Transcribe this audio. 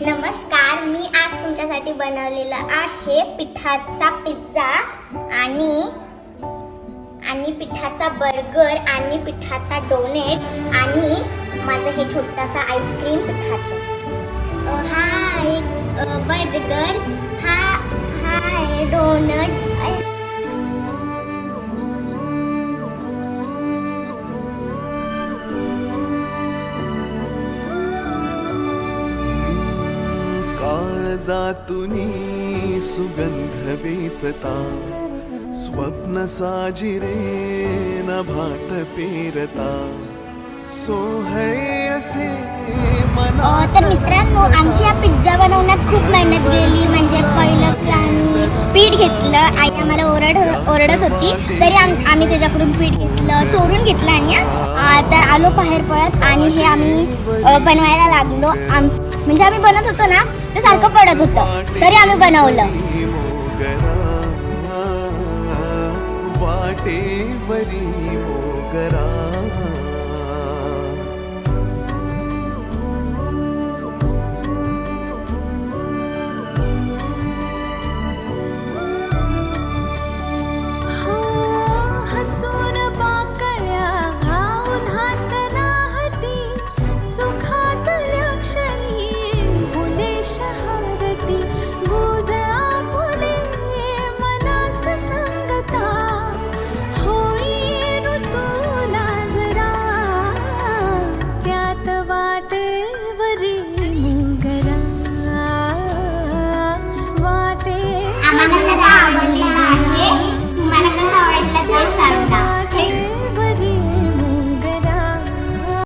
नमस्कार, मी आज तुमच्यासाठी बनवलेला आहे पिठाचा पिझ्झा आणि पिठाचा बर्गर आणि पिठाचा डोनेट आणि माझं हे छोटासा आईस्क्रीम पिठाचं। हा एक बर्गर, हा आहे डोनट। काळजातूनी सुगंध वेचता स्वप्न साजिरे नभात पेरता सोहळे असे मना। तर मित्रांनो, आमची हा पिझ्झा बनवण्यात खूप मेहनत गेली। म्हणजे पहिलं की आम्ही पीठ घेतलं, आई आम्हाला ओरडत होती, तरी आम्ही त्याच्याकडून पीठ घेतलं, चोरून घेतलं आणि तर आलो बाहेर पळत आणि हे आम्ही बनवायला लागलो। म्हणजे आम्ही बनत होतो ना, ते सारखं पडत होतं, तरी आम्ही बनवलं। वाटेवरी मोगरा